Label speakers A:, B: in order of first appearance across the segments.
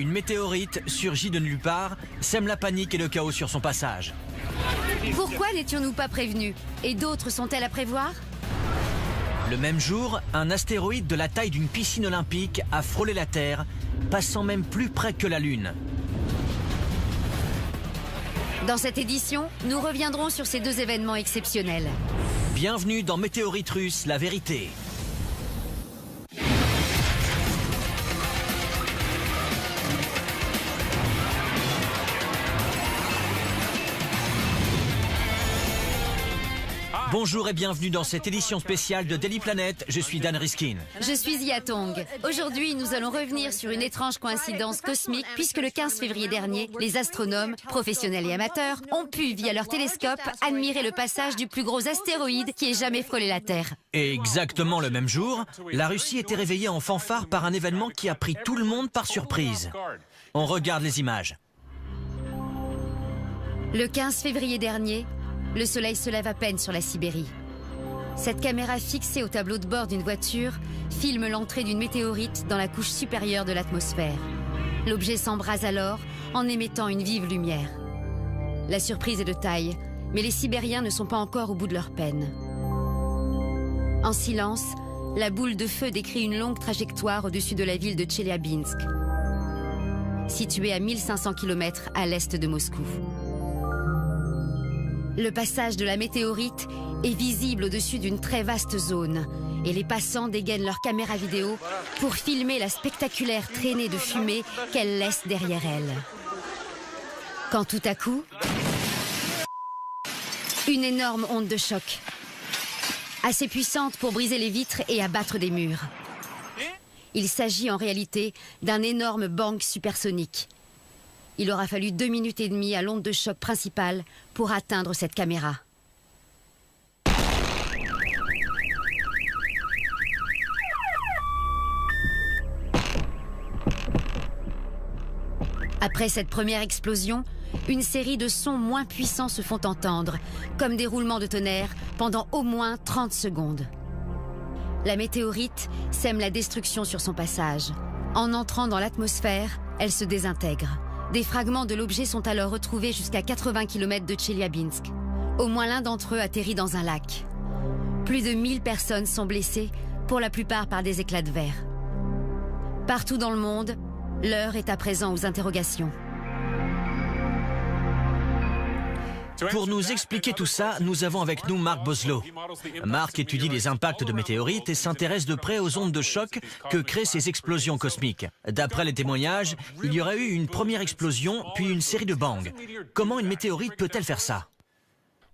A: Une météorite surgit de nulle part, sème la panique et le chaos sur son passage.
B: Pourquoi n'étions-nous pas prévenus? Et d'autres sont-elles à prévoir?
A: Le même jour, un astéroïde de la taille d'une piscine olympique a frôlé la Terre, passant même plus près que la Lune.
B: Dans cette édition, nous reviendrons sur ces deux événements exceptionnels.
A: Bienvenue dans Météorite russe, la vérité. Bonjour et bienvenue dans cette édition spéciale de Daily Planet. Je suis Dan Riskin.
B: Je suis Yatong. Aujourd'hui, nous allons revenir sur une étrange coïncidence cosmique puisque le 15 février dernier, les astronomes, professionnels et amateurs, ont pu, via leur télescope, admirer le passage du plus gros astéroïde qui ait jamais frôlé la Terre.
A: Et exactement le même jour, la Russie était réveillée en fanfare par un événement qui a pris tout le monde par surprise. On regarde les images.
B: Le 15 février dernier, le soleil se lève à peine sur la Sibérie. Cette caméra fixée au tableau de bord d'une voiture filme l'entrée d'une météorite dans la couche supérieure de l'atmosphère. L'objet s'embrase alors en émettant une vive lumière. La surprise est de taille, mais les Sibériens ne sont pas encore au bout de leur peine. En silence, la boule de feu décrit une longue trajectoire au-dessus de la ville de Tcheliabinsk, située à 1500 km à l'est de Moscou. Le passage de la météorite est visible au-dessus d'une très vaste zone et les passants dégainent leur caméra vidéo pour filmer la spectaculaire traînée de fumée qu'elle laisse derrière elle. Quand tout à coup, une énorme onde de choc, assez puissante pour briser les vitres et abattre des murs. Il s'agit en réalité d'un énorme bang supersonique. Il aura fallu 2 minutes et demie à l'onde de choc principale pour atteindre cette caméra. Après cette première explosion, une série de sons moins puissants se font entendre, comme des roulements de tonnerre pendant au moins 30 secondes. La météorite sème la destruction sur son passage. En entrant dans l'atmosphère, elle se désintègre. Des fragments de l'objet sont alors retrouvés jusqu'à 80 km de Tcheliabinsk. Au moins l'un d'entre eux atterrit dans un lac. Plus de 1000 personnes sont blessées, pour la plupart par des éclats de verre. Partout dans le monde, l'heure est à présent aux interrogations.
A: Pour nous expliquer tout ça, nous avons avec nous Mark Boslow. Mark étudie les impacts de météorites et s'intéresse de près aux ondes de choc que créent ces explosions cosmiques. D'après les témoignages, il y aurait eu une première explosion, puis une série de bangs. Comment une météorite peut-elle faire ça?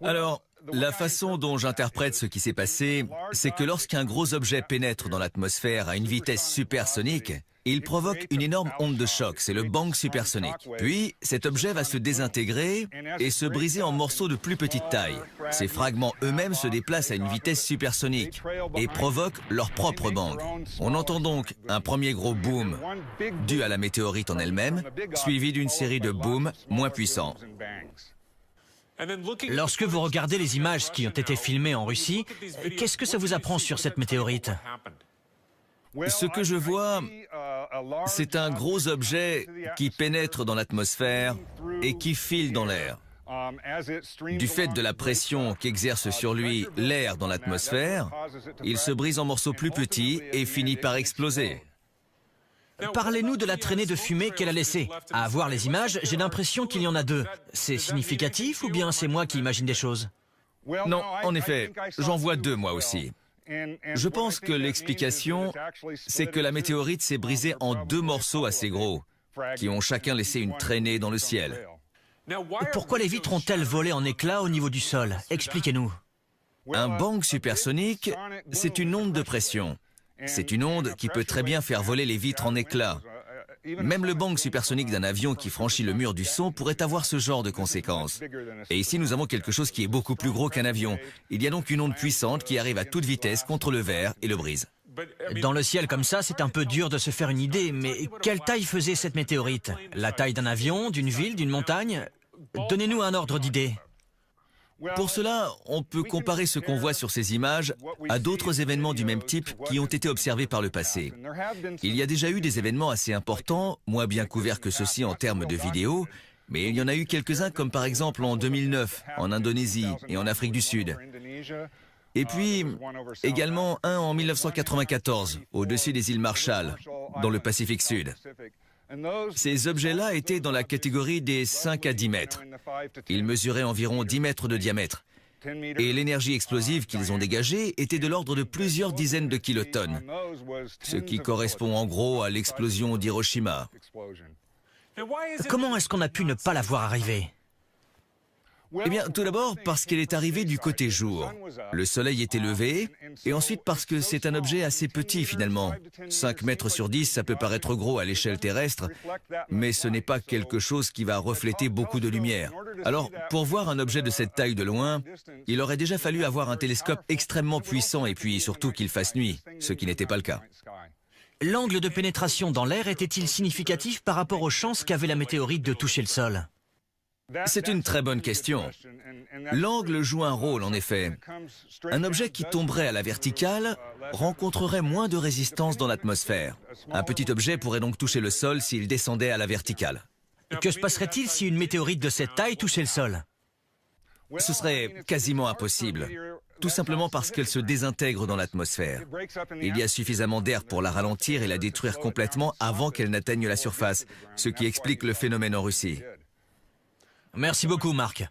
C: Alors, la façon dont j'interprète ce qui s'est passé, c'est que lorsqu'un gros objet pénètre dans l'atmosphère à une vitesse supersonique, il provoque une énorme onde de choc, c'est le bang supersonique. Puis, cet objet va se désintégrer et se briser en morceaux de plus petite taille. Ces fragments eux-mêmes se déplacent à une vitesse supersonique et provoquent leur propre bang. On entend donc un premier gros boom dû à la météorite en elle-même, suivi d'une série de booms moins puissants.
A: Lorsque vous regardez les images qui ont été filmées en Russie, qu'est-ce que ça vous apprend sur cette météorite?
C: Ce que je vois, c'est un gros objet qui pénètre dans l'atmosphère et qui file dans l'air. Du fait de la pression qu'exerce sur lui l'air dans l'atmosphère, il se brise en morceaux plus petits et finit par exploser.
A: Parlez-nous de la traînée de fumée qu'elle a laissée. À voir les images, j'ai l'impression qu'il y en a 2. C'est significatif ou bien c'est moi qui imagine des choses?
C: Non, en effet, j'en vois 2 moi aussi. Je pense que l'explication, c'est que la météorite s'est brisée en 2 morceaux assez gros, qui ont chacun laissé une traînée dans le ciel.
A: Pourquoi les vitres ont-elles volé en éclats au niveau du sol? Expliquez-nous.
C: Un bang supersonique, c'est une onde de pression. C'est une onde qui peut très bien faire voler les vitres en éclats. Même le bang supersonique d'un avion qui franchit le mur du son pourrait avoir ce genre de conséquences. Et ici, nous avons quelque chose qui est beaucoup plus gros qu'un avion. Il y a donc une onde puissante qui arrive à toute vitesse contre le verre et le brise.
A: Dans le ciel comme ça, c'est un peu dur de se faire une idée, mais quelle taille faisait cette météorite? La taille d'un avion, d'une ville, d'une montagne? Donnez-nous un ordre d'idée.
C: Pour cela, on peut comparer ce qu'on voit sur ces images à d'autres événements du même type qui ont été observés par le passé. Il y a déjà eu des événements assez importants, moins bien couverts que ceux-ci en termes de vidéos, mais il y en a eu quelques-uns comme par exemple en 2009, en Indonésie et en Afrique du Sud. Et puis, également un en 1994, au-dessus des îles Marshall, dans le Pacifique Sud. Ces objets-là étaient dans la catégorie des 5 à 10 mètres. Ils mesuraient environ 10 mètres de diamètre. Et l'énergie explosive qu'ils ont dégagée était de l'ordre de plusieurs dizaines de kilotonnes, ce qui correspond en gros à l'explosion d'Hiroshima.
A: Comment est-ce qu'on a pu ne pas la voir arriver?
C: Eh bien, tout d'abord parce qu'elle est arrivée du côté jour. Le soleil était levé, et ensuite parce que c'est un objet assez petit finalement. 5 mètres sur 10, ça peut paraître gros à l'échelle terrestre, mais ce n'est pas quelque chose qui va refléter beaucoup de lumière. Alors, pour voir un objet de cette taille de loin, il aurait déjà fallu avoir un télescope extrêmement puissant et puis surtout qu'il fasse nuit, ce qui n'était pas le cas.
A: L'angle de pénétration dans l'air était-il significatif par rapport aux chances qu'avait la météorite de toucher le sol?
C: C'est une très bonne question. L'angle joue un rôle, en effet. Un objet qui tomberait à la verticale rencontrerait moins de résistance dans l'atmosphère. Un petit objet pourrait donc toucher le sol s'il descendait à la verticale.
A: Que se passerait-il si une météorite de cette taille touchait le sol?
C: Ce serait quasiment impossible, tout simplement parce qu'elle se désintègre dans l'atmosphère. Il y a suffisamment d'air pour la ralentir et la détruire complètement avant qu'elle n'atteigne la surface, ce qui explique le phénomène en Russie.
A: Merci beaucoup, Marc.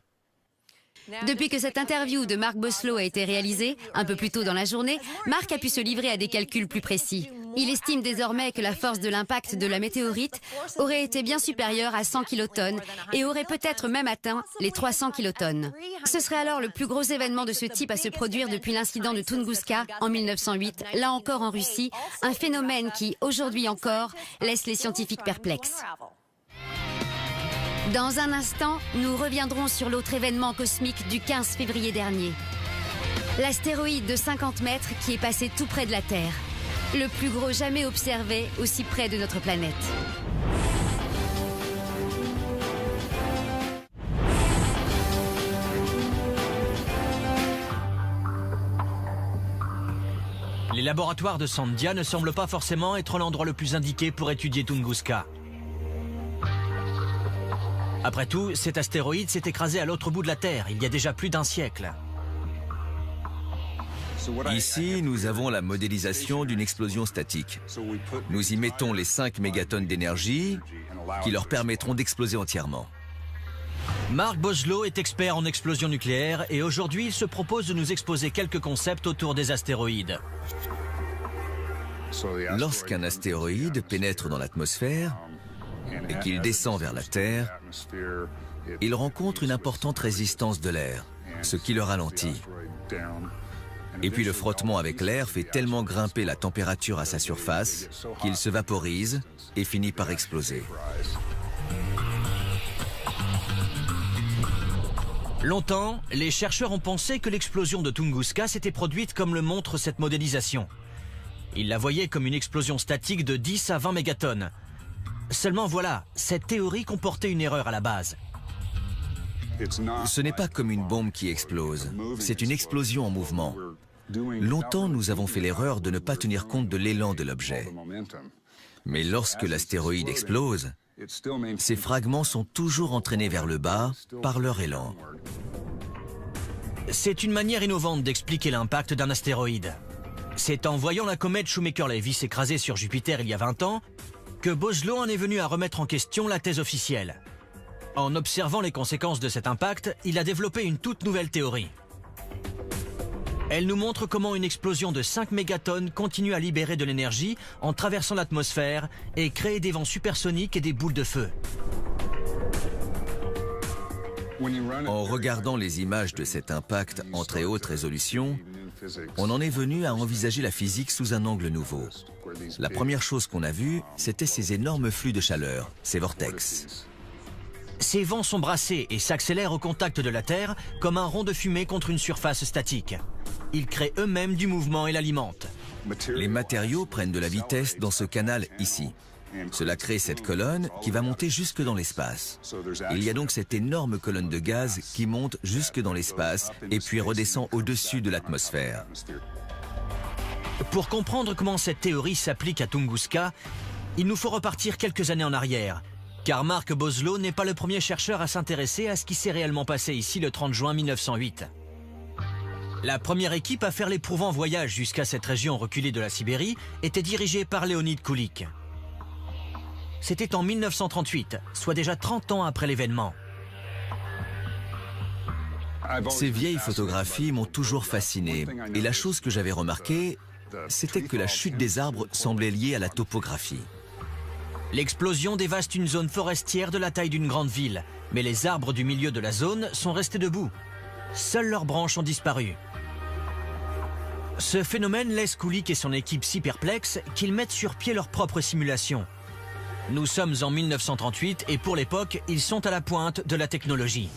B: Depuis que cette interview de Mark Boslow a été réalisée, un peu plus tôt dans la journée, Mark a pu se livrer à des calculs plus précis. Il estime désormais que la force de l'impact de la météorite aurait été bien supérieure à 100 kilotonnes et aurait peut-être même atteint les 300 kilotonnes. Ce serait alors le plus gros événement de ce type à se produire depuis l'incident de Tunguska en 1908, là encore en Russie, un phénomène qui, aujourd'hui encore, laisse les scientifiques perplexes. Dans un instant, nous reviendrons sur l'autre événement cosmique du 15 février dernier. L'astéroïde de 50 mètres qui est passé tout près de la Terre. Le plus gros jamais observé aussi près de notre planète.
A: Les laboratoires de Sandia ne semblent pas forcément être l'endroit le plus indiqué pour étudier Tunguska. Après tout, cet astéroïde s'est écrasé à l'autre bout de la Terre, il y a déjà plus d'un siècle.
C: Ici, nous avons la modélisation d'une explosion statique. Nous y mettons les 5 mégatonnes d'énergie qui leur permettront d'exploser entièrement.
A: Mark Boslow est expert en explosion nucléaire et aujourd'hui, il se propose de nous exposer quelques concepts autour des astéroïdes.
C: Lorsqu'un astéroïde pénètre dans l'atmosphère et qu'il descend vers la Terre, il rencontre une importante résistance de l'air, ce qui le ralentit. Et puis le frottement avec l'air fait tellement grimper la température à sa surface qu'il se vaporise et finit par exploser.
A: Longtemps, les chercheurs ont pensé que l'explosion de Tunguska s'était produite comme le montre cette modélisation. Ils la voyaient comme une explosion statique de 10 à 20 mégatonnes. Seulement voilà, cette théorie comportait une erreur à la base.
C: Ce n'est pas comme une bombe qui explose, c'est une explosion en mouvement. Longtemps, nous avons fait l'erreur de ne pas tenir compte de l'élan de l'objet. Mais lorsque l'astéroïde explose, ces fragments sont toujours entraînés vers le bas par leur élan.
A: C'est une manière innovante d'expliquer l'impact d'un astéroïde. C'est en voyant la comète Shoemaker-Levy s'écraser sur Jupiter il y a 20 ans que Boslow en est venu à remettre en question la thèse officielle. En observant les conséquences de cet impact, il a développé une toute nouvelle théorie. Elle nous montre comment une explosion de 5 mégatonnes continue à libérer de l'énergie en traversant l'atmosphère et créer des vents supersoniques et des boules de feu.
C: En regardant les images de cet impact en très haute résolution, on en est venu à envisager la physique sous un angle nouveau. La première chose qu'on a vue, c'était ces énormes flux de chaleur, ces vortex.
A: Ces vents sont brassés et s'accélèrent au contact de la Terre comme un rond de fumée contre une surface statique. Ils créent eux-mêmes du mouvement et l'alimentent.
C: Les matériaux prennent de la vitesse dans ce canal ici. Cela crée cette colonne qui va monter jusque dans l'espace. Il y a donc cette énorme colonne de gaz qui monte jusque dans l'espace et puis redescend au-dessus de l'atmosphère.
A: Pour comprendre comment cette théorie s'applique à Tunguska, il nous faut repartir quelques années en arrière, car Mark Boslow n'est pas le premier chercheur à s'intéresser à ce qui s'est réellement passé ici le 30 juin 1908. La première équipe à faire l'éprouvant voyage jusqu'à cette région reculée de la Sibérie était dirigée par Leonid Kulik. C'était en 1938, soit déjà 30 ans après l'événement.
C: Ces vieilles photographies m'ont toujours fasciné, et la chose que j'avais remarquée, c'était que la chute des arbres semblait liée à la topographie.
A: L'explosion dévaste une zone forestière de la taille d'une grande ville, mais les arbres du milieu de la zone sont restés debout. Seules leurs branches ont disparu. Ce phénomène laisse Kulik et son équipe si perplexes qu'ils mettent sur pied leur propre simulation. Nous sommes en 1938 et pour l'époque, ils sont à la pointe de la technologie.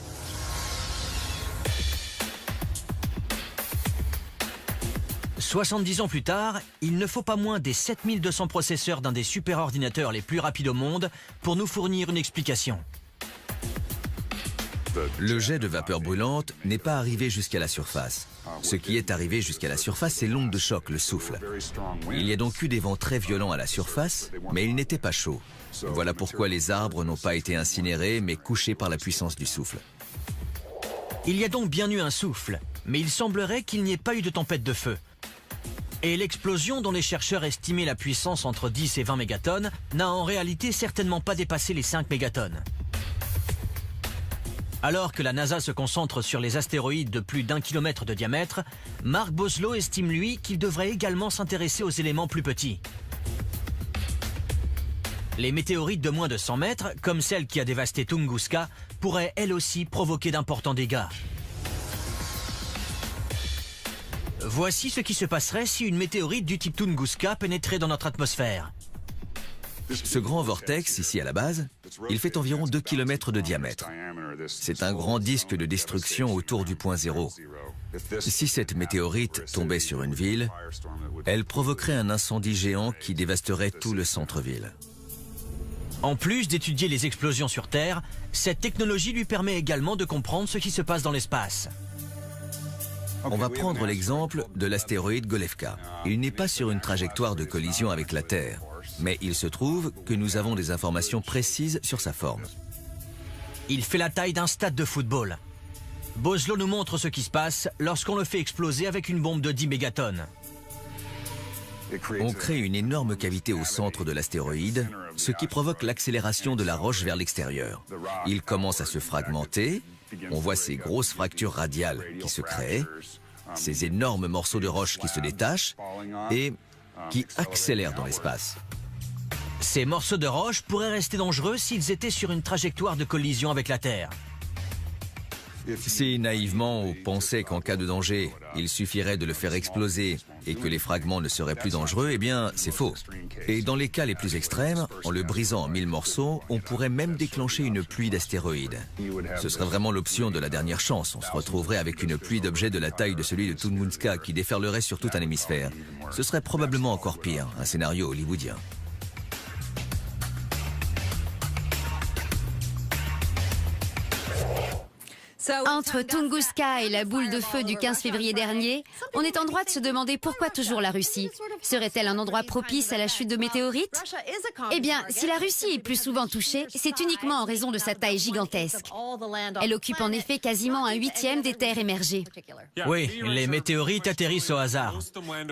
A: « 70 ans plus tard, il ne faut pas moins des 7200 processeurs d'un des superordinateurs les plus rapides au monde pour nous fournir une explication.
C: Le jet de vapeur brûlante n'est pas arrivé jusqu'à la surface. Ce qui est arrivé jusqu'à la surface, c'est l'onde de choc, le souffle. Il y a donc eu des vents très violents à la surface, mais il n'était pas chaud. Voilà pourquoi les arbres n'ont pas été incinérés, mais couchés par la puissance du souffle.
A: Il y a donc bien eu un souffle, mais il semblerait qu'il n'y ait pas eu de tempête de feu. Et l'explosion dont les chercheurs estimaient la puissance entre 10 et 20 mégatonnes n'a en réalité certainement pas dépassé les 5 mégatonnes. Alors que la NASA se concentre sur les astéroïdes de plus d'1 kilomètre de diamètre, Mark Boslow estime lui qu'il devrait également s'intéresser aux éléments plus petits. Les météorites de moins de 100 mètres, comme celle qui a dévasté Tunguska, pourraient elles aussi provoquer d'importants dégâts. Voici ce qui se passerait si une météorite du type Tunguska pénétrait dans notre atmosphère.
C: Ce grand vortex, ici à la base, il fait environ 2 km de diamètre. C'est un grand disque de destruction autour du point zéro. Si cette météorite tombait sur une ville, elle provoquerait un incendie géant qui dévasterait tout le centre-ville.
A: En plus d'étudier les explosions sur Terre, cette technologie lui permet également de comprendre ce qui se passe dans l'espace.
C: On va prendre l'exemple de l'astéroïde Golevka. Il n'est pas sur une trajectoire de collision avec la Terre, mais il se trouve que nous avons des informations précises sur sa forme.
A: Il fait la taille d'un stade de football. Boslow nous montre ce qui se passe lorsqu'on le fait exploser avec une bombe de 10 mégatonnes.
C: On crée une énorme cavité au centre de l'astéroïde, ce qui provoque l'accélération de la roche vers l'extérieur. Il commence à se fragmenter, on voit ces grosses fractures radiales qui se créent, ces énormes morceaux de roche qui se détachent et qui accélèrent dans l'espace.
A: Ces morceaux de roche pourraient rester dangereux s'ils étaient sur une trajectoire de collision avec la Terre.
C: Si naïvement on pensait qu'en cas de danger, il suffirait de le faire exploser et que les fragments ne seraient plus dangereux, eh bien c'est faux. Et dans les cas les plus extrêmes, en le brisant en 1000 morceaux, on pourrait même déclencher une pluie d'astéroïdes. Ce serait vraiment l'option de la dernière chance. On se retrouverait avec une pluie d'objets de la taille de celui de Tunguska qui déferlerait sur tout un hémisphère. Ce serait probablement encore pire, un scénario hollywoodien.
B: Entre Tunguska et la boule de feu du 15 février dernier, on est en droit de se demander pourquoi toujours la Russie. Serait-elle un endroit propice à la chute de météorites? Eh bien, si la Russie est plus souvent touchée, c'est uniquement en raison de sa taille gigantesque. Elle occupe en effet quasiment 1/8 des terres émergées.
A: Oui, les météorites atterrissent au hasard.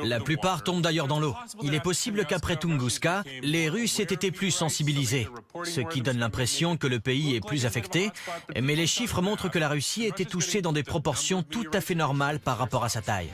A: La plupart tombent d'ailleurs dans l'eau. Il est possible qu'après Tunguska, les Russes aient été plus sensibilisés, ce qui donne l'impression que le pays est plus affecté, mais les chiffres montrent que la Russie a été touchée dans des proportions tout à fait normales par rapport à sa taille.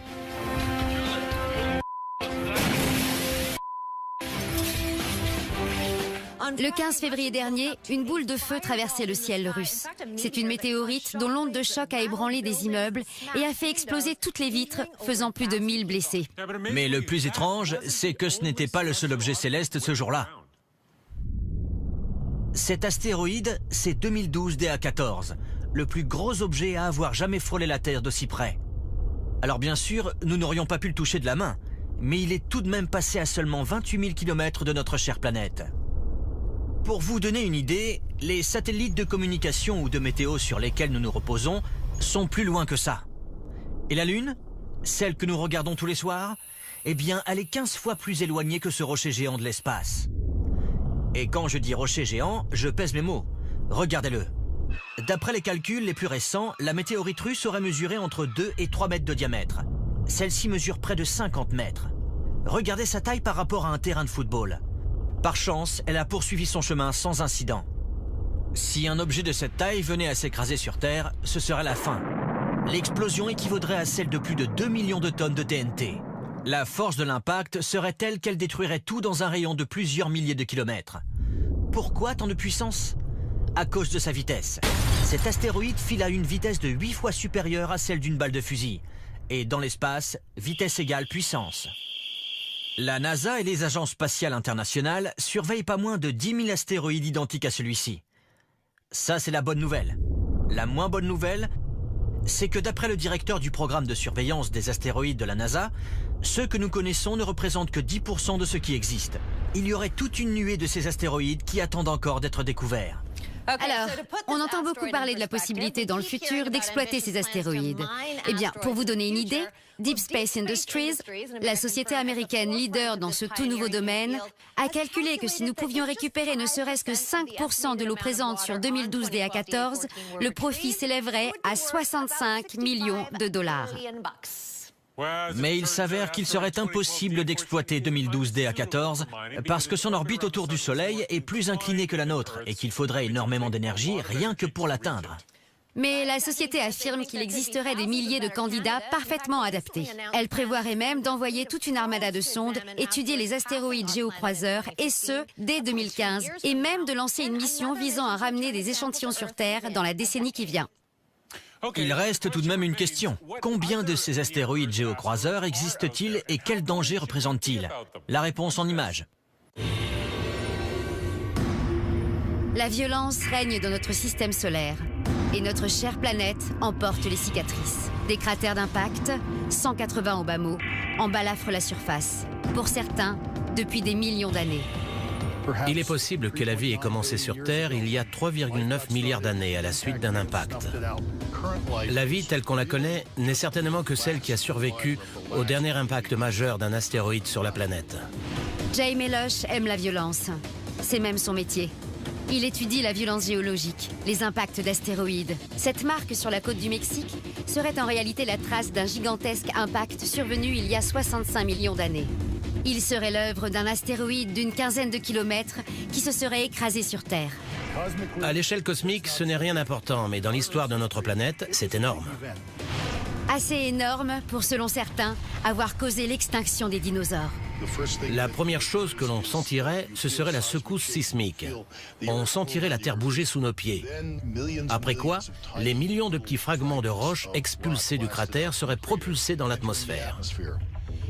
B: Le 15 février dernier, une boule de feu traversait le ciel russe. C'est une météorite dont l'onde de choc a ébranlé des immeubles et a fait exploser toutes les vitres, faisant plus de 1000 blessés.
A: Mais le plus étrange, c'est que ce n'était pas le seul objet céleste ce jour-là. Cet astéroïde, c'est 2012 DA14, le plus gros objet à avoir jamais frôlé la Terre d'aussi près. Alors bien sûr, nous n'aurions pas pu le toucher de la main, mais il est tout de même passé à seulement 28 000 km de notre chère planète. Pour vous donner une idée, les satellites de communication ou de météo sur lesquels nous nous reposons sont plus loin que ça. Et la Lune, celle que nous regardons tous les soirs, eh bien, elle est 15 fois plus éloignée que ce rocher géant de l'espace. Et quand je dis rocher géant, je pèse mes mots. Regardez-le. D'après les calculs les plus récents, la météorite russe aurait mesuré entre 2 et 3 mètres de diamètre. Celle-ci mesure près de 50 mètres. Regardez sa taille par rapport à un terrain de football. Par chance, elle a poursuivi son chemin sans incident. Si un objet de cette taille venait à s'écraser sur Terre, ce serait la fin. L'explosion équivaudrait à celle de plus de 2 millions de tonnes de TNT. La force de l'impact serait telle qu'elle détruirait tout dans un rayon de plusieurs milliers de kilomètres. Pourquoi tant de puissance? À cause de sa vitesse. Cet astéroïde file à une vitesse de 8 fois supérieure à celle d'une balle de fusil. Et dans l'espace, vitesse égale puissance. La NASA et les agences spatiales internationales surveillent pas moins de 10 000 astéroïdes identiques à celui-ci. Ça, c'est la bonne nouvelle. La moins bonne nouvelle, c'est que d'après le directeur du programme de surveillance des astéroïdes de la NASA, ceux que nous connaissons ne représentent que 10% de ce qui existe. Il y aurait toute une nuée de ces astéroïdes qui attendent encore d'être découverts.
B: Alors, on entend beaucoup parler de la possibilité dans le futur d'exploiter ces astéroïdes. Eh bien, pour vous donner une idée, Deep Space Industries, la société américaine leader dans ce tout nouveau domaine, a calculé que si nous pouvions récupérer ne serait-ce que 5% de l'eau présente sur 2012 DA14, le profit s'élèverait à 65 millions de dollars.
A: Mais il s'avère qu'il serait impossible d'exploiter 2012 DA14 parce que son orbite autour du Soleil est plus inclinée que la nôtre et qu'il faudrait énormément d'énergie rien que pour l'atteindre.
B: Mais la société affirme qu'il existerait des milliers de candidats parfaitement adaptés. Elle prévoirait même d'envoyer toute une armada de sondes, étudier les astéroïdes géocroiseurs, et ce, dès 2015, et même de lancer une mission visant à ramener des échantillons sur Terre dans la décennie qui vient.
A: Il reste tout de même une question. Combien de ces astéroïdes géocroiseurs existent-ils et quels dangers représentent-ils? La réponse en images.
B: La violence règne dans notre système solaire. Et notre chère planète en porte les cicatrices. Des cratères d'impact, 180 au bas mot, embalafrent la surface. Pour certains, depuis des millions d'années.
D: Il est possible que la vie ait commencé sur Terre il y a 3,9 milliards d'années à la suite d'un impact. La vie telle qu'on la connaît n'est certainement que celle qui a survécu au dernier impact majeur d'un astéroïde sur la planète.
B: Jay Meloche aime la violence. C'est même son métier. Il étudie la violence géologique, les impacts d'astéroïdes. Cette marque sur la côte du Mexique serait en réalité la trace d'un gigantesque impact survenu il y a 65 millions d'années. Il serait l'œuvre d'un astéroïde d'une quinzaine de kilomètres qui se serait écrasé sur Terre.
D: À l'échelle cosmique, ce n'est rien d'important, mais dans l'histoire de notre planète, c'est énorme.
B: Assez énorme pour, selon certains, avoir causé l'extinction des dinosaures.
D: La première chose que l'on sentirait, ce serait la secousse sismique. On sentirait la Terre bouger sous nos pieds. Après quoi, les millions de petits fragments de roches expulsés du cratère seraient propulsés dans l'atmosphère.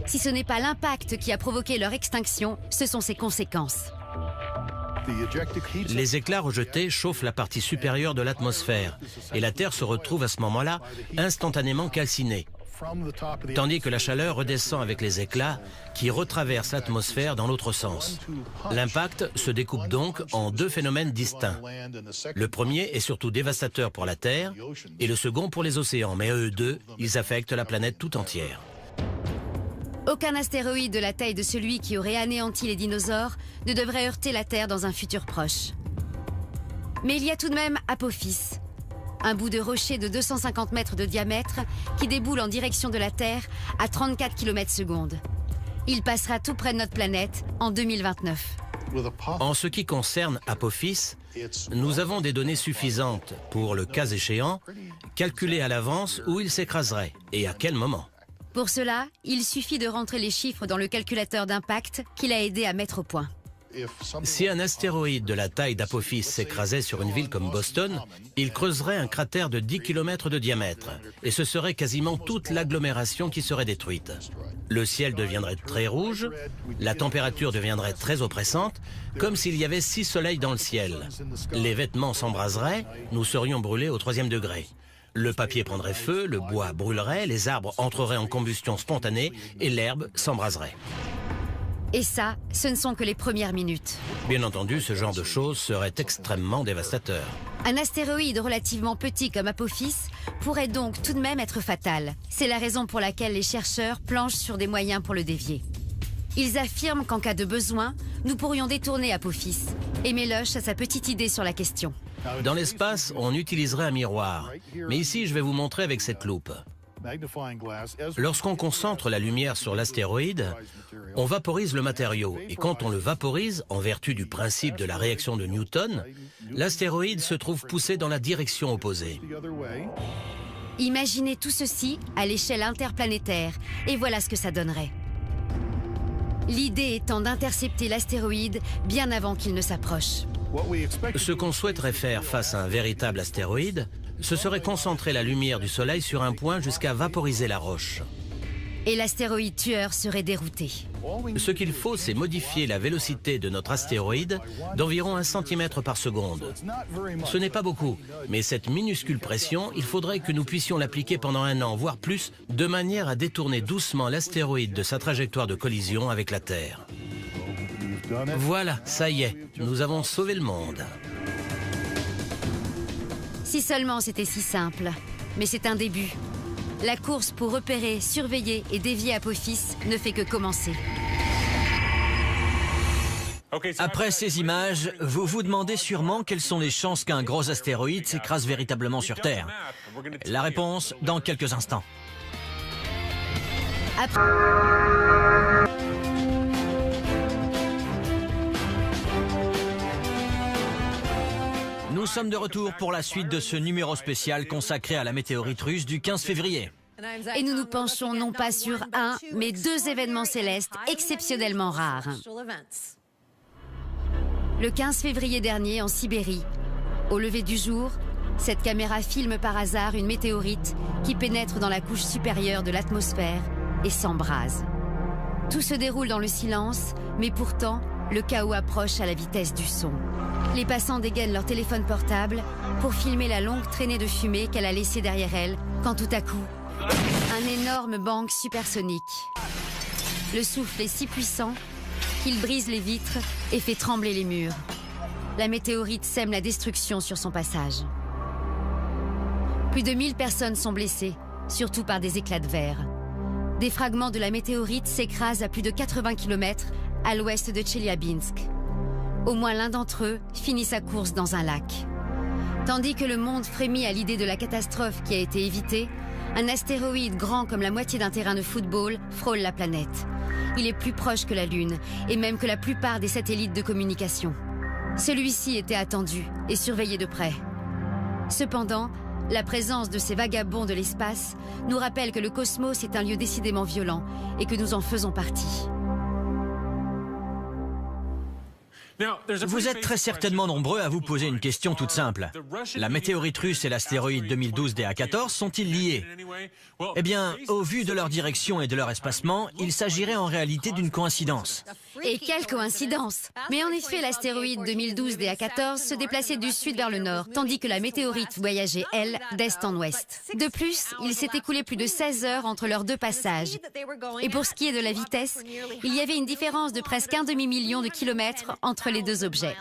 B: Si ce n'est pas l'impact qui a provoqué leur extinction, ce sont ses conséquences.
D: Les éclats rejetés chauffent la partie supérieure de l'atmosphère et la Terre se retrouve à ce moment-là instantanément calcinée. Tandis que la chaleur redescend avec les éclats qui retraversent l'atmosphère dans l'autre sens. L'impact se découpe donc en deux phénomènes distincts. Le premier est surtout dévastateur pour la Terre et le second pour les océans, mais eux deux, ils affectent la planète tout entière.
B: Aucun astéroïde de la taille de celui qui aurait anéanti les dinosaures ne devrait heurter la Terre dans un futur proche. Mais il y a tout de même Apophis, un bout de rocher de 250 mètres de diamètre qui déboule en direction de la Terre à 34 km/s. Il passera tout près de notre planète en 2029.
D: En ce qui concerne Apophis, nous avons des données suffisantes pour, le cas échéant, calculer à l'avance où il s'écraserait et à quel moment.
B: Pour cela, il suffit de rentrer les chiffres dans le calculateur d'impact qu'il a aidé à mettre au point.
D: Si un astéroïde de la taille d'Apophis s'écrasait sur une ville comme Boston, il creuserait un cratère de 10 km de diamètre et ce serait quasiment toute l'agglomération qui serait détruite. Le ciel deviendrait très rouge, la température deviendrait très oppressante, comme s'il y avait 6 soleils dans le ciel. Les vêtements s'embraseraient, nous serions brûlés au 3e degré. Le papier prendrait feu, le bois brûlerait, les arbres entreraient en combustion spontanée et l'herbe s'embraserait.
B: Et ça, ce ne sont que les premières minutes.
D: Bien entendu, ce genre de choses serait extrêmement dévastateur.
B: Un astéroïde relativement petit comme Apophis pourrait donc tout de même être fatal. C'est la raison pour laquelle les chercheurs planchent sur des moyens pour le dévier. Ils affirment qu'en cas de besoin, nous pourrions détourner Apophis. Et Meloche a sa petite idée sur la question.
D: Dans l'espace, on utiliserait un miroir. Mais ici, je vais vous montrer avec cette loupe. Lorsqu'on concentre la lumière sur l'astéroïde, on vaporise le matériau. Et quand on le vaporise, en vertu du principe de la réaction de Newton, l'astéroïde se trouve poussé dans la direction opposée.
B: Imaginez tout ceci à l'échelle interplanétaire, et voilà ce que ça donnerait. L'idée étant d'intercepter l'astéroïde bien avant qu'il ne s'approche.
D: Ce qu'on souhaiterait faire face à un véritable astéroïde, ce serait concentrer la lumière du Soleil sur un point jusqu'à vaporiser la roche.
B: Et l'astéroïde tueur serait dérouté.
D: Ce qu'il faut, c'est modifier la vélocité de notre astéroïde d'environ 1 cm par seconde. Ce n'est pas beaucoup, mais cette minuscule pression, il faudrait que nous puissions l'appliquer pendant 1 an, voire plus, de manière à détourner doucement l'astéroïde de sa trajectoire de collision avec la Terre. Voilà, ça y est, nous avons sauvé le monde.
B: Si seulement c'était si simple. Mais c'est un début. La course pour repérer, surveiller et dévier Apophis ne fait que commencer.
A: Après ces images, vous vous demandez sûrement quelles sont les chances qu'un gros astéroïde s'écrase véritablement sur Terre. La réponse dans quelques instants. Nous sommes de retour pour la suite de ce numéro spécial consacré à la météorite russe du 15 février.
B: Et nous nous penchons non pas sur un, mais 2 événements célestes exceptionnellement rares. Le 15 février dernier, en Sibérie, au lever du jour, cette caméra filme par hasard une météorite qui pénètre dans la couche supérieure de l'atmosphère et s'embrase. Tout se déroule dans le silence, mais pourtant, le chaos approche à la vitesse du son. Les passants dégainent leur téléphone portable pour filmer la longue traînée de fumée qu'elle a laissée derrière elle, quand tout à coup, un énorme bang supersonique. Le souffle est si puissant qu'il brise les vitres et fait trembler les murs. La météorite sème la destruction sur son passage. Plus de 1000 personnes sont blessées, surtout par des éclats de verre. Des fragments de la météorite s'écrasent à plus de 80 km à l'ouest de Tcheliabinsk. Au moins l'un d'entre eux finit sa course dans un lac. Tandis que le monde frémit à l'idée de la catastrophe qui a été évitée, un astéroïde grand comme la moitié d'un terrain de football frôle la planète. Il est plus proche que la Lune, et même que la plupart des satellites de communication. Celui-ci était attendu et surveillé de près. Cependant, la présence de ces vagabonds de l'espace nous rappelle que le cosmos est un lieu décidément violent et que nous en faisons partie.
A: Vous êtes très certainement nombreux à vous poser une question toute simple. La météorite russe et l'astéroïde 2012 DA14 sont-ils liés? Eh bien, au vu de leur direction et de leur espacement, il s'agirait en réalité d'une coïncidence.
B: Et quelle coïncidence! Mais en effet, l'astéroïde 2012 DA14 se déplaçait du sud vers le nord, tandis que la météorite voyageait, elle, d'est en ouest. De plus, il s'est écoulé plus de 16 heures entre leurs 2 passages. Et pour ce qui est de la vitesse, il y avait une différence de presque 1 demi-million de kilomètres entre les 2 objets.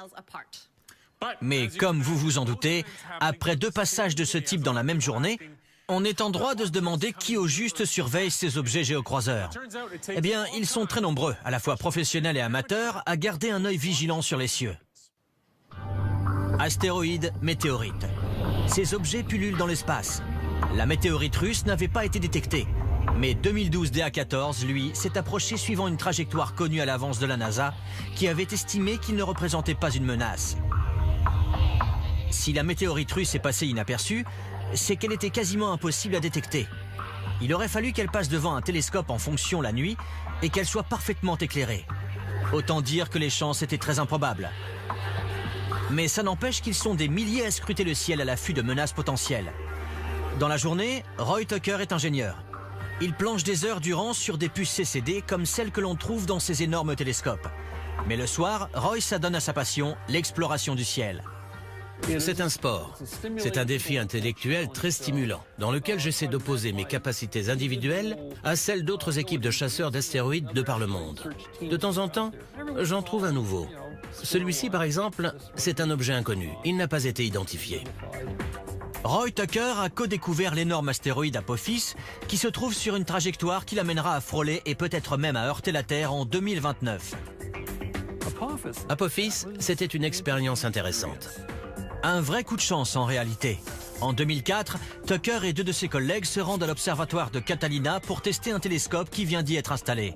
A: Mais comme vous vous en doutez, après 2 passages de ce type dans la même journée, on est en droit de se demander qui au juste surveille ces objets géocroiseurs. Eh bien, ils sont très nombreux, à la fois professionnels et amateurs, à garder un œil vigilant sur les cieux. Astéroïdes, météorites. Ces objets pullulent dans l'espace. La météorite russe n'avait pas été détectée. Mais 2012 DA14, lui, s'est approché suivant une trajectoire connue à l'avance de la NASA, qui avait estimé qu'il ne représentait pas une menace. Si la météorite russe est passée inaperçue, c'est qu'elle était quasiment impossible à détecter. Il aurait fallu qu'elle passe devant un télescope en fonction la nuit et qu'elle soit parfaitement éclairée. Autant dire que les chances étaient très improbables. Mais ça n'empêche qu'ils sont des milliers à scruter le ciel à l'affût de menaces potentielles. Dans la journée, Roy Tucker est ingénieur. Il planche des heures durant sur des puces CCD comme celles que l'on trouve dans ces énormes télescopes. Mais le soir, Roy s'adonne à sa passion, l'exploration du ciel.
D: C'est un sport. C'est un défi intellectuel très stimulant, dans lequel j'essaie d'opposer mes capacités individuelles à celles d'autres équipes de chasseurs d'astéroïdes de par le monde. De temps en temps, j'en trouve un nouveau. Celui-ci, par exemple, c'est un objet inconnu. Il n'a pas été identifié.
A: Roy Tucker a co-découvert l'énorme astéroïde Apophis qui se trouve sur une trajectoire qui l'amènera à frôler et peut-être même à heurter la Terre en 2029.
D: Apophis, c'était une expérience intéressante.
A: Un vrai coup de chance en réalité. En 2004, Tucker et 2 de ses collègues se rendent à l'observatoire de Catalina pour tester un télescope qui vient d'y être installé.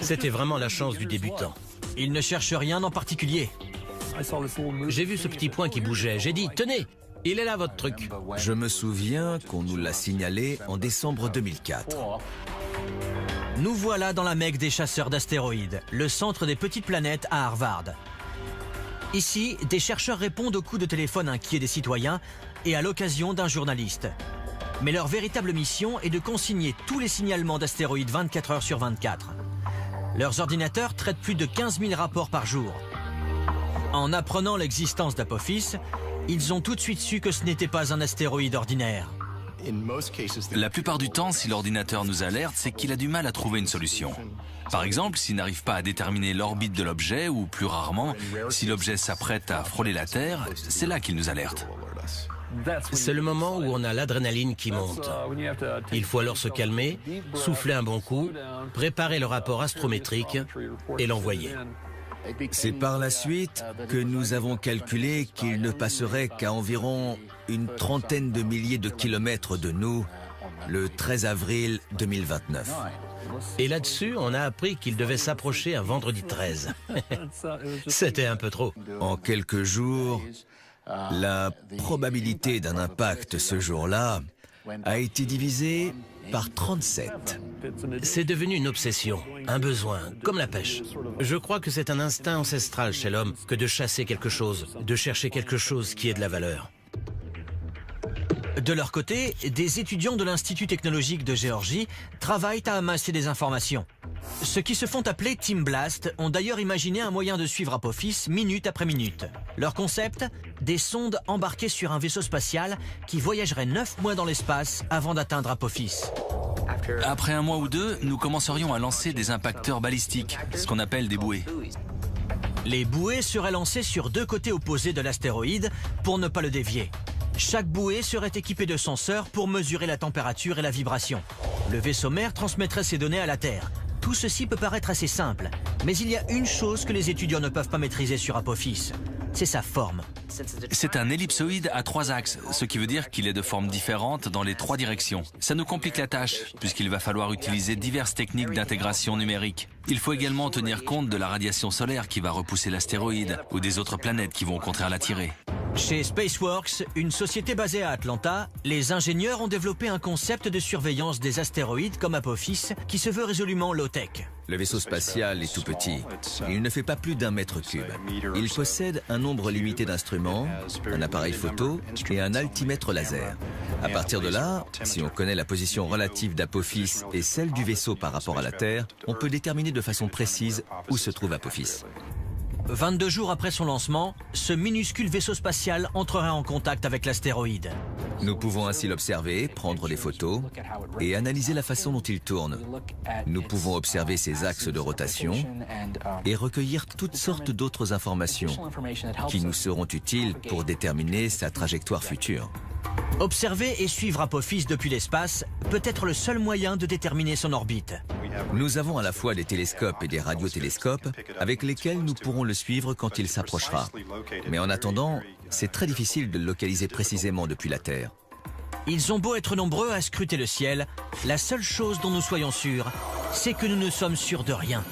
D: C'était vraiment la chance du débutant.
A: Ils ne cherchent rien en particulier.
D: J'ai vu ce petit point qui bougeait. J'ai dit, tenez, il est là votre truc.
C: Je me souviens qu'on nous l'a signalé en décembre 2004.
A: Nous voilà dans la Mecque des chasseurs d'astéroïdes, le centre des petites planètes à Harvard. Ici, des chercheurs répondent aux coups de téléphone inquiets des citoyens et à l'occasion d'un journaliste. Mais leur véritable mission est de consigner tous les signalements d'astéroïdes 24 heures sur 24. Leurs ordinateurs traitent plus de 15 000 rapports par jour. En apprenant l'existence d'Apophis, ils ont tout de suite su que ce n'était pas un astéroïde ordinaire.
E: La plupart du temps, si l'ordinateur nous alerte, c'est qu'il a du mal à trouver une solution. Par exemple, s'il n'arrive pas à déterminer l'orbite de l'objet, ou plus rarement, si l'objet s'apprête à frôler la Terre, c'est là qu'il nous alerte.
D: C'est le moment où on a l'adrénaline qui monte. Il faut alors se calmer, souffler un bon coup, préparer le rapport astrométrique et l'envoyer.
C: C'est par la suite que nous avons calculé qu'il ne passerait qu'à environ une trentaine de milliers de kilomètres de nous le 13 avril 2029.
D: Et là-dessus, on a appris qu'il devait s'approcher un vendredi 13. C'était un peu trop.
C: En quelques jours, la probabilité d'un impact ce jour-là a été divisée par 37.
D: C'est devenu une obsession, un besoin, comme la pêche. Je crois que c'est un instinct ancestral chez l'homme que de chasser quelque chose, de chercher quelque chose qui ait de la valeur.
A: De leur côté, des étudiants de l'Institut technologique de Géorgie travaillent à amasser des informations. Ceux qui se font appeler Team Blast ont d'ailleurs imaginé un moyen de suivre Apophis minute après minute. Leur concept ? Des sondes embarquées sur un vaisseau spatial qui voyagerait 9 mois dans l'espace avant d'atteindre Apophis.
E: Après 1 mois ou 2, nous commencerions à lancer des impacteurs balistiques, ce qu'on appelle des bouées.
A: Les bouées seraient lancées sur 2 côtés opposés de l'astéroïde pour ne pas le dévier. Chaque bouée serait équipée de senseurs pour mesurer la température et la vibration. Le vaisseau mère transmettrait ces données à la Terre. Tout ceci peut paraître assez simple, mais il y a une chose que les étudiants ne peuvent pas maîtriser sur Apophis, c'est sa forme.
E: C'est un ellipsoïde à 3 axes, ce qui veut dire qu'il est de forme différente dans les 3 directions. Ça nous complique la tâche, puisqu'il va falloir utiliser diverses techniques d'intégration numérique. Il faut également tenir compte de la radiation solaire qui va repousser l'astéroïde, ou des autres planètes qui vont au contraire l'attirer.
A: Chez Spaceworks, une société basée à Atlanta, les ingénieurs ont développé un concept de surveillance des astéroïdes comme Apophis qui se veut résolument low-tech.
C: Le vaisseau spatial est tout petit. Il ne fait pas plus d'1 mètre cube. Il possède un nombre limité d'instruments, un appareil photo et un altimètre laser. À partir de là, si on connaît la position relative d'Apophis et celle du vaisseau par rapport à la Terre, on peut déterminer de façon précise où se trouve Apophis.
A: 22 jours après son lancement, ce minuscule vaisseau spatial entrerait en contact avec l'astéroïde.
C: Nous pouvons ainsi l'observer, prendre des photos et analyser la façon dont il tourne. Nous pouvons observer ses axes de rotation et recueillir toutes sortes d'autres informations qui nous seront utiles pour déterminer sa trajectoire future.
A: Observer et suivre Apophis depuis l'espace peut être le seul moyen de déterminer son orbite.
C: Nous avons à la fois des télescopes et des radiotélescopes avec lesquels nous pourrons le suivre quand il s'approchera. Mais en attendant, c'est très difficile de le localiser précisément depuis la Terre.
A: Ils ont beau être nombreux à scruter le ciel, la seule chose dont nous soyons sûrs, c'est que nous ne sommes sûrs de rien.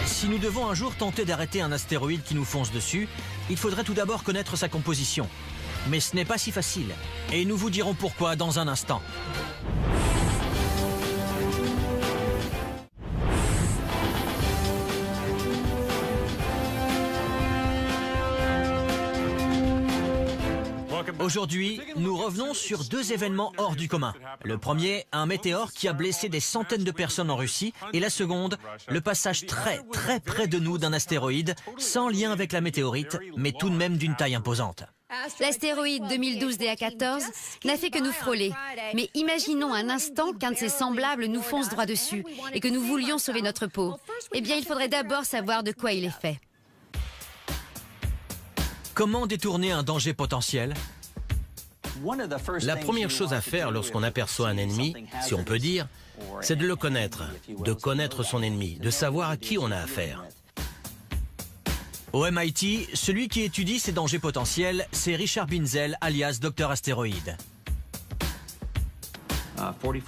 A: Si nous devons un jour tenter d'arrêter un astéroïde qui nous fonce dessus, il faudrait tout d'abord connaître sa composition. Mais ce n'est pas si facile, et nous vous dirons pourquoi dans un instant. Aujourd'hui, nous revenons sur deux événements hors du commun. Le premier, un météore qui a blessé des centaines de personnes en Russie. Et la seconde, le passage très près de nous d'un astéroïde, sans lien avec la météorite, mais tout de même d'une taille imposante.
B: L'astéroïde 2012 DA14 n'a fait que nous frôler. Mais imaginons un instant qu'un de ses semblables nous fonce droit dessus et que nous voulions sauver notre peau. Eh bien, il faudrait d'abord savoir de quoi il est fait.
A: Comment détourner un danger potentiel?
D: La première chose à faire lorsqu'on aperçoit un ennemi, si on peut dire, c'est de le connaître, de connaître son ennemi, de savoir à qui on a affaire.
A: Au MIT, celui qui étudie ces dangers potentiels, c'est Richard Binzel, alias Dr Astéroïde.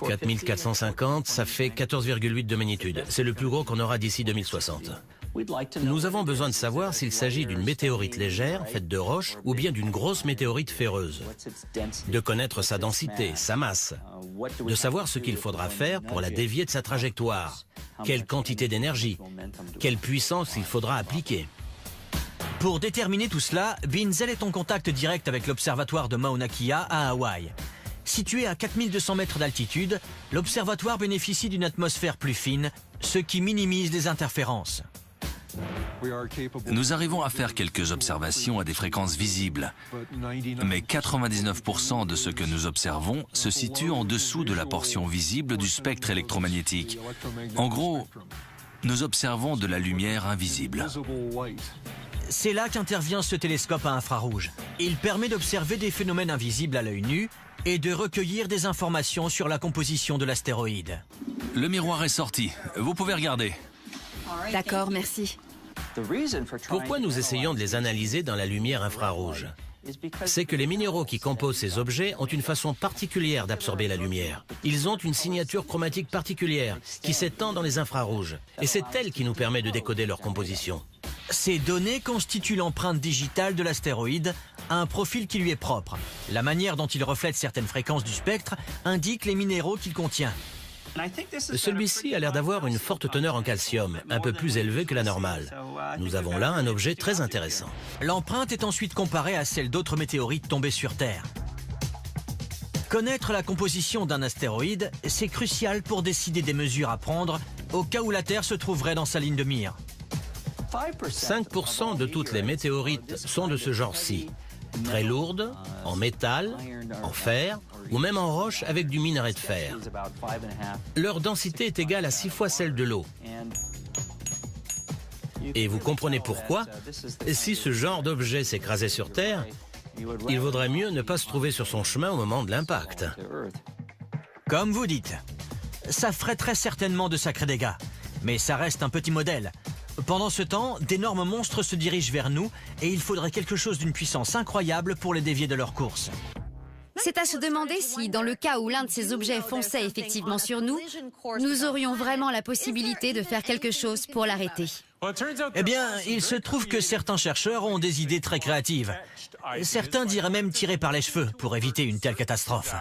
D: 4450, ça fait 14,8 de magnitude. C'est le plus gros qu'on aura d'ici 2060. Nous avons besoin de savoir s'il s'agit d'une météorite légère, faite de roches, ou bien d'une grosse météorite féreuse. De connaître sa densité, sa masse. De savoir ce qu'il faudra faire pour la dévier de sa trajectoire. Quelle quantité d'énergie. Quelle puissance il faudra appliquer.
A: Pour déterminer tout cela, Binzel est en contact direct avec l'observatoire de Mauna Kea à Hawaï. Situé à 4200 mètres d'altitude, l'observatoire bénéficie d'une atmosphère plus fine, ce qui minimise les interférences.
E: Nous arrivons à faire quelques observations à des fréquences visibles, mais 99% de ce que nous observons se situe en dessous de la portion visible du spectre électromagnétique. En gros, nous observons de la lumière invisible.
A: C'est là qu'intervient ce télescope à infrarouge. Il permet d'observer des phénomènes invisibles à l'œil nu et de recueillir des informations sur la composition de l'astéroïde.
E: Le miroir est sorti. Vous pouvez regarder.
F: D'accord, merci.
D: Pourquoi nous essayons de les analyser dans la lumière infrarouge? C'est que les minéraux qui composent ces objets ont une façon particulière d'absorber la lumière. Ils ont une signature chromatique particulière qui s'étend dans les infrarouges. Et c'est elle qui nous permet de décoder leur composition.
A: Ces données constituent l'empreinte digitale de l'astéroïde, un profil qui lui est propre. La manière dont il reflète certaines fréquences du spectre indique les minéraux qu'il contient.
D: Celui-ci a l'air d'avoir une forte teneur en calcium, un peu plus élevée que la normale. Nous avons là un objet très intéressant.
A: L'empreinte est ensuite comparée à celle d'autres météorites tombées sur Terre. Connaître la composition d'un astéroïde, c'est crucial pour décider des mesures à prendre au cas où la Terre se trouverait dans sa ligne de mire.
D: 5% de toutes les météorites sont de ce genre-ci. Très lourdes, en métal, en fer ou même en roche avec du minerai de fer. Leur densité est égale à 6 fois celle de l'eau. Et vous comprenez pourquoi? Si ce genre d'objet s'écrasait sur Terre, il vaudrait mieux ne pas se trouver sur son chemin au moment de l'impact.
A: Comme vous dites, ça ferait très certainement de sacrés dégâts, mais ça reste un petit modèle. Pendant ce temps, d'énormes monstres se dirigent vers nous et il faudrait quelque chose d'une puissance incroyable pour les dévier de leur course.
B: C'est à se demander si, dans le cas où l'un de ces objets fonçait effectivement sur nous, nous aurions vraiment la possibilité de faire quelque chose pour l'arrêter.
A: Eh bien, il se trouve que certains chercheurs ont des idées très créatives. Certains diraient même tirer par les cheveux pour éviter une telle catastrophe.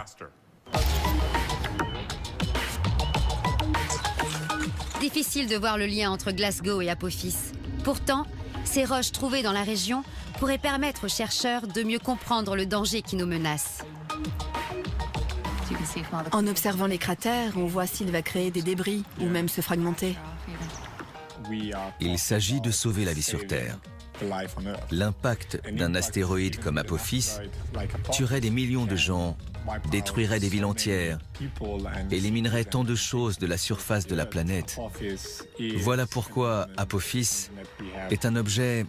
B: Difficile de voir le lien entre Glasgow et Apophis. Pourtant, ces roches trouvées dans la région pourraient permettre aux chercheurs de mieux comprendre le danger qui nous menace.
F: En observant les cratères, on voit s'il va créer des débris ou même se fragmenter.
C: Il s'agit de sauver la vie sur Terre. L'impact d'un astéroïde comme Apophis tuerait des millions de gens, détruirait des villes entières, éliminerait tant de choses de la surface de la planète. Voilà pourquoi Apophis est un objet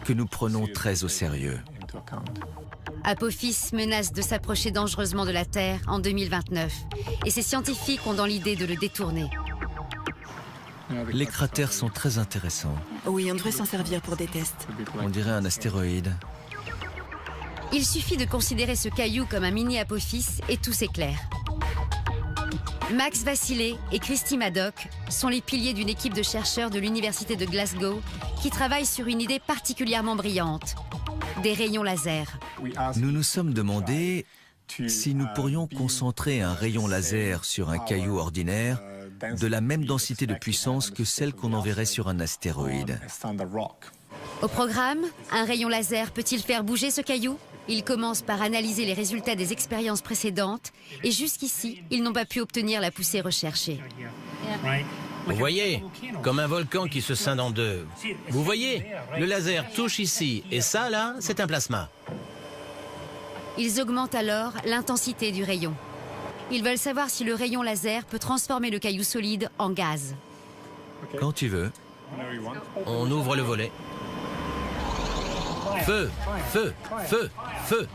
C: que nous prenons très au sérieux.
B: Apophis menace de s'approcher dangereusement de la Terre en 2029 et ces scientifiques ont dans l'idée de le détourner.
C: Les cratères sont très intéressants.
F: Oui, on devrait s'en servir pour des tests.
C: On dirait un astéroïde.
B: Il suffit de considérer ce caillou comme un mini-Apophis et tout s'éclaire. Max Vassilé et Christy Maddock sont les piliers d'une équipe de chercheurs de l'université de Glasgow qui travaillent sur une idée particulièrement brillante, des rayons laser.
C: Nous nous sommes demandé si nous pourrions concentrer un rayon laser sur un caillou ordinaire de la même densité de puissance que celle qu'on enverrait sur un astéroïde.
B: Au programme, un rayon laser peut-il faire bouger ce caillou? Il commence par analyser les résultats des expériences précédentes et jusqu'ici, ils n'ont pas pu obtenir la poussée recherchée.
D: Vous voyez, comme un volcan qui se scinde en deux. Vous voyez, le laser touche ici et ça, là, c'est un plasma.
B: Ils augmentent alors l'intensité du rayon. Ils veulent savoir si le rayon laser peut transformer le caillou solide en gaz.
C: Quand tu veux.
D: On ouvre le volet. Feu, feu, feu, feu.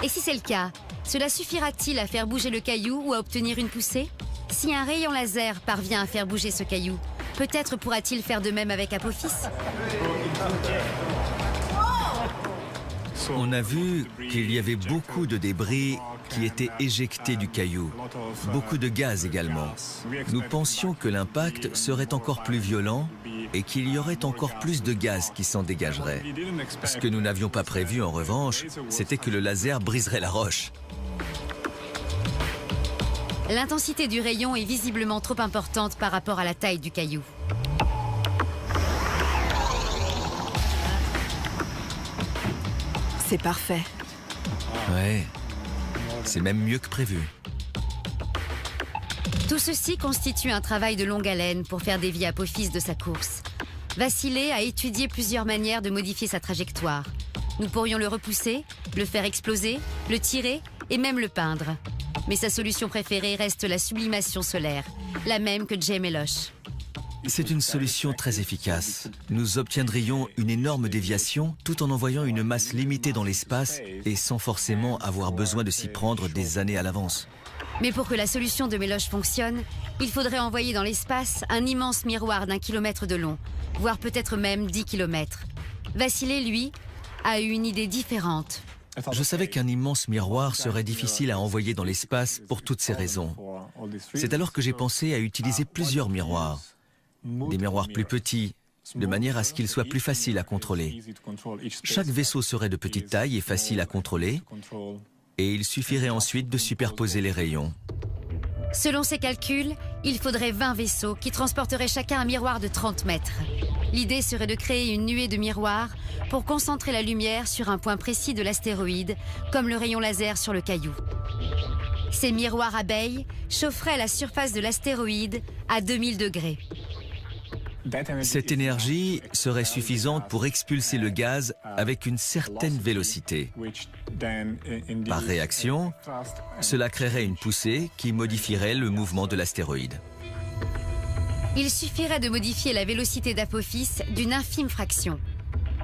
B: Et si c'est le cas, cela suffira-t-il à faire bouger le caillou ou à obtenir une poussée? Si un rayon laser parvient à faire bouger ce caillou, peut-être pourra-t-il faire de même avec Apophis?
C: On a vu qu'il y avait beaucoup de débris qui étaient éjectés du caillou, beaucoup de gaz également. Nous pensions que l'impact serait encore plus violent et qu'il y aurait encore plus de gaz qui s'en dégagerait. Ce que nous n'avions pas prévu en revanche, c'était que le laser briserait la roche.
B: L'intensité du rayon est visiblement trop importante par rapport à la taille du caillou.
F: C'est parfait.
C: Ouais, c'est même mieux que prévu.
B: Tout ceci constitue un travail de longue haleine pour faire dévier Apophis de sa course. Vassilé a étudié plusieurs manières de modifier sa trajectoire. Nous pourrions le repousser, le faire exploser, le tirer et même le peindre. Mais sa solution préférée reste la sublimation solaire, la même que Jay Meloche.
C: C'est une solution très efficace. Nous obtiendrions une énorme déviation tout en envoyant une masse limitée dans l'espace et sans forcément avoir besoin de s'y prendre des années à l'avance.
B: Mais pour que la solution de Meloche fonctionne, il faudrait envoyer dans l'espace un immense miroir d'1 kilomètre de long, voire peut-être même 10 kilomètres. Vassilé, lui, a eu une idée différente.
C: Je savais qu'un immense miroir serait difficile à envoyer dans l'espace pour toutes ces raisons. C'est alors que j'ai pensé à utiliser plusieurs miroirs. Des miroirs plus petits, de manière à ce qu'ils soient plus faciles à contrôler. Chaque vaisseau serait de petite taille et facile à contrôler, et il suffirait ensuite de superposer les rayons.
B: Selon ses calculs, il faudrait 20 vaisseaux qui transporteraient chacun un miroir de 30 mètres. L'idée serait de créer une nuée de miroirs pour concentrer la lumière sur un point précis de l'astéroïde, comme le rayon laser sur le caillou. Ces miroirs abeilles chaufferaient la surface de l'astéroïde à 2000 degrés.
C: Cette énergie serait suffisante pour expulser le gaz avec une certaine vélocité. Par réaction, cela créerait une poussée qui modifierait le mouvement de l'astéroïde.
B: Il suffirait de modifier la vélocité d'Apophis d'une infime fraction.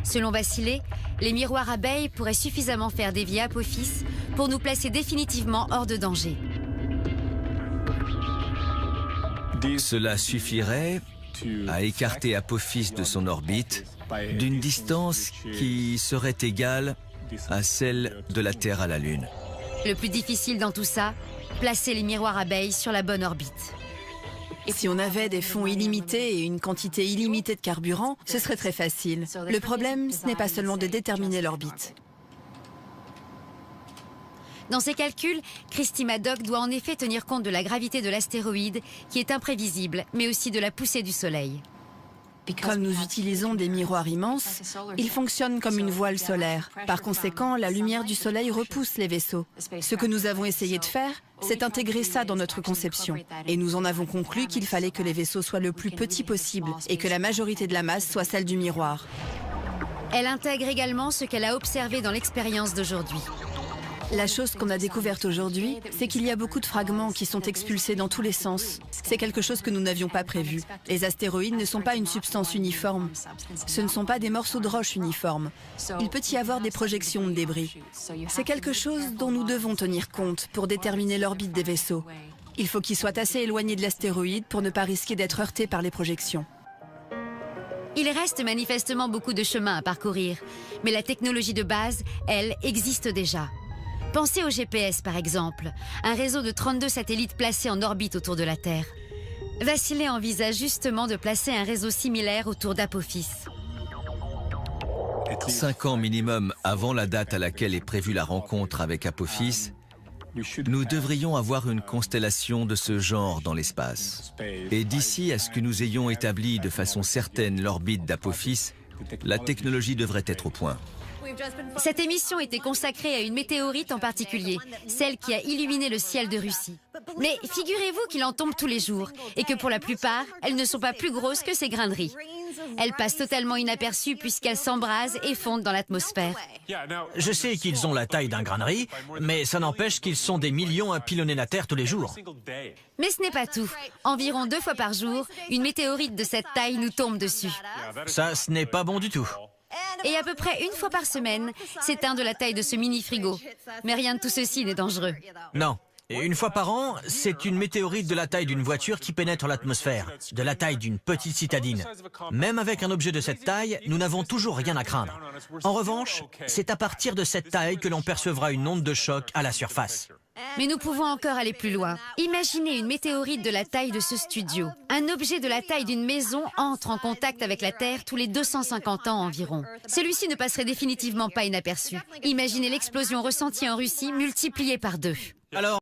B: Selon Vassilé, les miroirs abeilles pourraient suffisamment faire dévier Apophis pour nous placer définitivement hors de danger.
C: Cela suffirait à écarter Apophis de son orbite d'une distance qui serait égale à celle de la Terre à la Lune.
B: Le plus difficile dans tout ça, placer les miroirs abeilles sur la bonne orbite.
F: Si on avait des fonds illimités et une quantité illimitée de carburant, ce serait très facile. Le problème, ce n'est pas seulement de déterminer l'orbite.
B: Dans ses calculs, Christy Maddock doit en effet tenir compte de la gravité de l'astéroïde, qui est imprévisible, mais aussi de la poussée du Soleil.
F: Comme nous utilisons des miroirs immenses, ils fonctionnent comme une voile solaire. Par conséquent, la lumière du Soleil repousse les vaisseaux. Ce que nous avons essayé de faire, c'est intégrer ça dans notre conception. Et nous en avons conclu qu'il fallait que les vaisseaux soient le plus petits possible et que la majorité de la masse soit celle du miroir.
B: Elle intègre également ce qu'elle a observé dans l'expérience d'aujourd'hui.
F: La chose qu'on a découverte aujourd'hui, c'est qu'il y a beaucoup de fragments qui sont expulsés dans tous les sens. C'est quelque chose que nous n'avions pas prévu. Les astéroïdes ne sont pas une substance uniforme. Ce ne sont pas des morceaux de roche uniformes. Il peut y avoir des projections de débris. C'est quelque chose dont nous devons tenir compte pour déterminer l'orbite des vaisseaux. Il faut qu'ils soient assez éloignés de l'astéroïde pour ne pas risquer d'être heurtés par les projections.
B: Il reste manifestement beaucoup de chemin à parcourir, mais la technologie de base, elle, existe déjà. Pensez au GPS par exemple, un réseau de 32 satellites placés en orbite autour de la Terre. Vassilé envisage justement de placer un réseau similaire autour d'Apophis.
C: 5 ans minimum avant la date à laquelle est prévue la rencontre avec Apophis, nous devrions avoir une constellation de ce genre dans l'espace. Et d'ici à ce que nous ayons établi de façon certaine l'orbite d'Apophis, La technologie devrait être au point.
B: Cette émission était consacrée à une météorite en particulier, celle qui a illuminé le ciel de Russie. Mais figurez-vous qu'il en tombe tous les jours et que pour la plupart, elles ne sont pas plus grosses que ces grains de riz. Elles passent totalement inaperçues puisqu'elles s'embrasent et fondent dans l'atmosphère.
A: Je sais qu'ils ont la taille d'un grain de riz, mais ça n'empêche qu'ils sont des millions à pilonner la Terre tous les jours.
B: Mais ce n'est pas tout. Environ 2 fois par jour, une météorite de cette taille nous tombe dessus.
A: Ça, ce n'est pas bon du tout.
B: Et à peu près 1 fois par semaine, c'est un de la taille de ce mini-frigo. Mais rien de tout ceci n'est dangereux.
A: Non. Et 1 fois par an, c'est une météorite de la taille d'une voiture qui pénètre l'atmosphère, de la taille d'une petite citadine. Même avec un objet de cette taille, nous n'avons toujours rien à craindre. En revanche, c'est à partir de cette taille que l'on percevra une onde de choc à la surface.
B: Mais nous pouvons encore aller plus loin. Imaginez une météorite de la taille de ce studio. Un objet de la taille d'une maison entre en contact avec la Terre tous les 250 ans environ. Celui-ci ne passerait définitivement pas inaperçu. Imaginez l'explosion ressentie en Russie multipliée par 2.
A: Alors,